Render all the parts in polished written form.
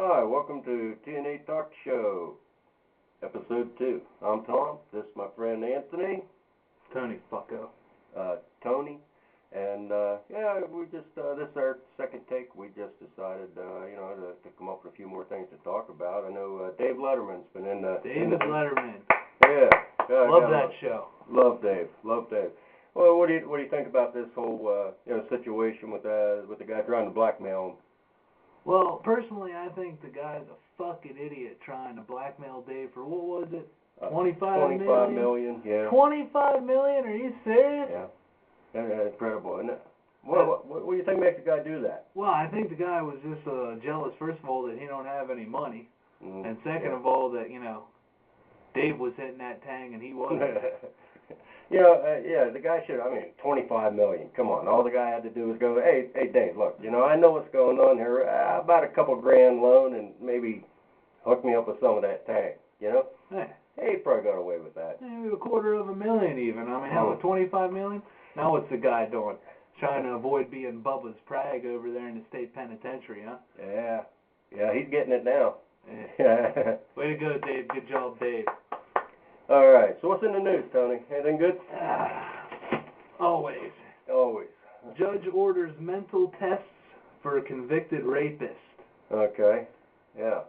Hi, welcome to TNA Talk Show, Episode 2. I'm Tom. This is my friend Anthony. Tony, fucko. Tony. And, we just, this is our second take. We just decided, to come up with a few more things to talk about. I know Dave Letterman's been in the... David Letterman. Yeah. Love that show. Love Dave. Well, what do you think about this whole, situation with the guy trying to blackmail him? Well, personally, I think the guy's a fucking idiot trying to blackmail Dave for, what was it, $25 million, yeah. $25 million? Are you serious? Yeah. That's incredible, isn't it? What do you think makes a guy do that? Well, I think the guy was just jealous, first of all, that he don't have any money, and second of all, that, Dave was hitting that tang and he wasn't. The guy should, $25 million. Come on. All the guy had to do was go, hey, Dave, look, I know what's going on here. About a couple grand loan and maybe hook me up with some of that tang, Hey, he probably got away with that. Maybe $250,000 even. Hell, with $25 million? Now what's the guy doing? Trying to avoid being Bubba's Prag over there in the state penitentiary, huh? Yeah, he's getting it now. Yeah. Way to go, Dave. Good job, Dave. All right, so what's in the news, Tony? Anything good? Always. Judge orders mental tests for a convicted rapist. Okay, yeah.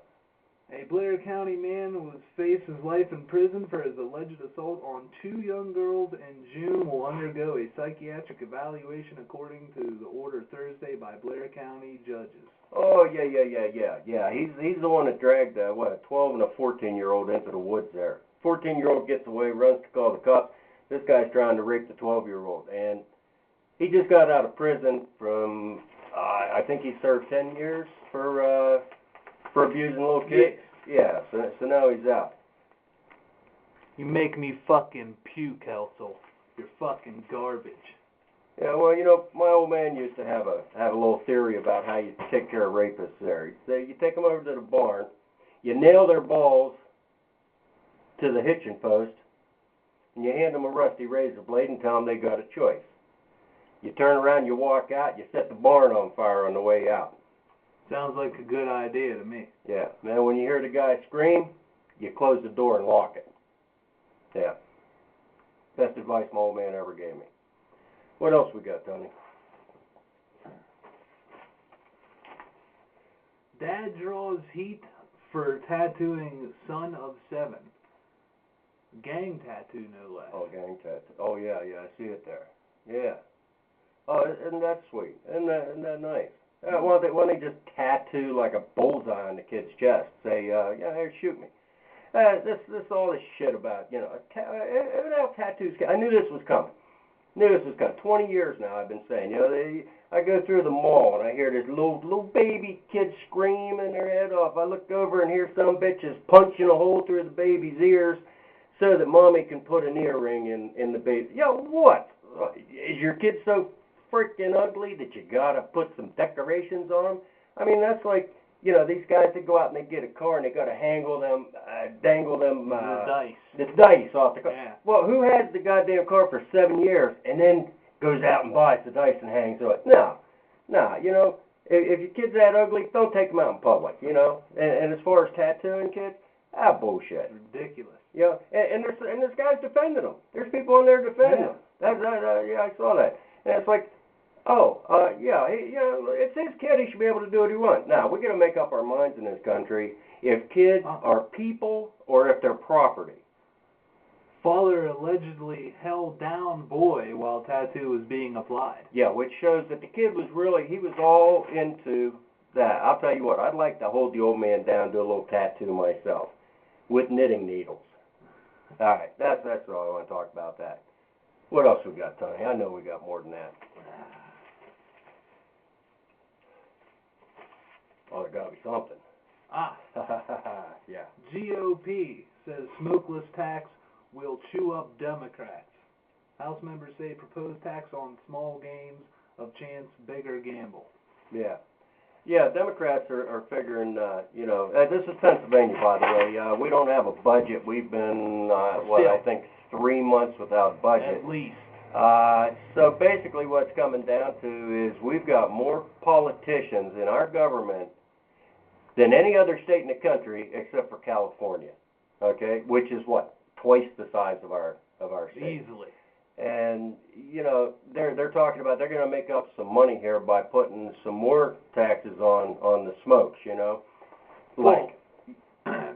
A Blair County man faces life in prison for his alleged assault on 2 young girls in June will undergo a psychiatric evaluation according to the order Thursday by Blair County judges. Oh, yeah. He's the one that dragged, a 12 and a 14-year-old into the woods there. 14-year-old gets away, runs to call the cops. This guy's trying to rape the 12-year-old. And he just got out of prison from, I think he served 10 years for abusing little kids. Yeah, so now he's out. You make me fucking puke, Helsel. You're fucking garbage. Yeah, well, my old man used to have a little theory about how you take care of rapists there. He'd say you take them over to the barn, you nail their balls to the hitching post, and you hand them a rusty razor blade and tell them they got a choice. You turn around, you walk out, you set the barn on fire on the way out. Sounds like a good idea to me. Yeah. Now, when you hear the guy scream, you close the door and lock it. Yeah. Best advice my old man ever gave me. What else we got, Tony? Dad draws heat for tattooing son of 7. Gang tattoo, no less. Oh, gang tattoo. Oh, yeah, I see it there. Yeah. Oh, isn't that sweet? Isn't that nice? Why don't they just tattoo like a bullseye on the kid's chest? Say, here, shoot me. This all this shit about, how tattoos. I knew this was coming. 20 years now I've been saying, I go through the mall and I hear this little baby kid screaming their head off. I look over and hear some bitches punching a hole through the baby's ears so that mommy can put an earring in the baby. What? Is your kid so freaking ugly that you gotta put some decorations on them? That's like, these guys that go out and they get a car and they gotta dangle them the dice off the car. Yeah. Well, who has the goddamn car for 7 years and then goes out and buys the dice and hangs on it? No, if your kid's that ugly, don't take them out in public, And as far as tattooing kids, bullshit. Ridiculous. And there's guys defending them. There's people in there defending them. I saw that. And it's like, it's his kid. He should be able to do what he wants. Now, we're going to make up our minds in this country if kids are people or if they're property. Father allegedly held down boy while tattoo was being applied. Yeah, which shows that the kid was he was all into that. I'll tell you what, I'd like to hold the old man down, do a little tattoo myself with knitting needles. All right, that's all I want to talk about that. What else we got, Tony? I know we got more than that. Oh, there got to be something. Yeah. GOP says smokeless tax will chew up Democrats. House members say proposed tax on small games of chance bigger gamble. Yeah, Democrats are figuring, this is Pennsylvania, by the way. We don't have a budget. We've been, I think 3 months without budget. At least. So basically what's coming down to is we've got more politicians in our government than any other state in the country except for California. Okay, which is what, twice the size of our state. Easily. And you know, they're talking about they're going to make up some money here by putting some more taxes on the smokes. You know, like.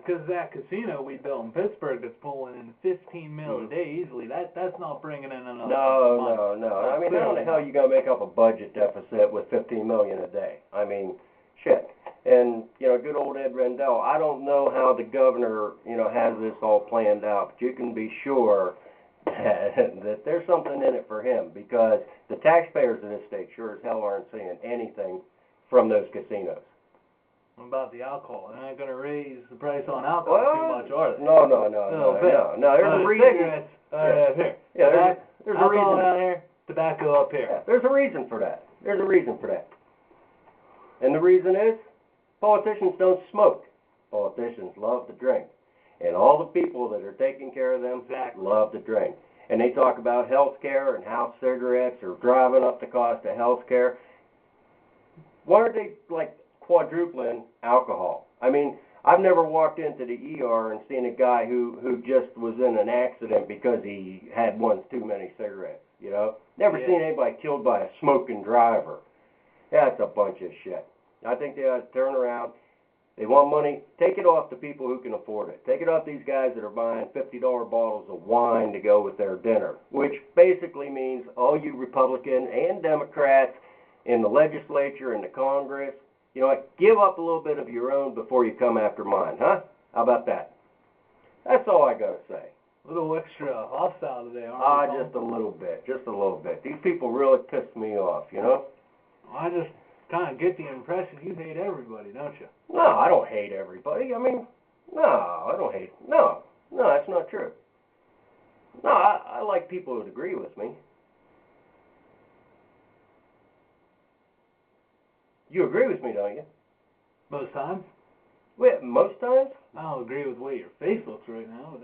Because that casino we built in Pittsburgh that's pulling in $15 million a day easily, that's not bringing in enough money. No. I mean, how in the hell are you going to make up a budget deficit with $15 million a day? I mean, shit. And, you know, good old Ed Rendell, I don't know how the governor, you know, has this all planned out, but you can be sure that there's something in it for him, because the taxpayers in this state sure as hell aren't seeing anything from those casinos. What about the alcohol? They're not going to raise the price on alcohol too much, are they? No. There's a reason. Cigarettes here. Yeah, there's a reason. Alcohol down here, tobacco up here. Yeah, there's a reason for that. And the reason is, politicians don't smoke. Politicians love to drink. And all the people that are taking care of them love to drink. And they talk about health care and how cigarettes are driving up the cost of health care. Why aren't they, like, quadrupling alcohol? I mean, I've never walked into the ER and seen a guy who just was in an accident because he had one too many cigarettes, you know? Never seen anybody killed by a smoking driver. That's a bunch of shit. I think they ought to turn around. They want money, take it off the people who can afford it. Take it off these guys that are buying $50 bottles of wine to go with their dinner, which basically means all you Republican and Democrats in the legislature and the Congress, you know what, give up a little bit of your own before you come after mine, huh? How about that? That's all I got to say. A little extra hostile today, aren't you? Just a little bit. These people really piss me off, you know? I just kind of get the impression you hate everybody, don't you? No, I don't hate everybody. I mean, no, I don't hate. No, that's not true. No, I like people who agree with me. You agree with me, don't you? Most times. Wait, most times? I don't agree with the way your face looks right now.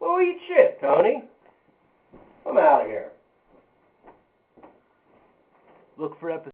Well, eat shit, Tony. I'm out of here. Look for episode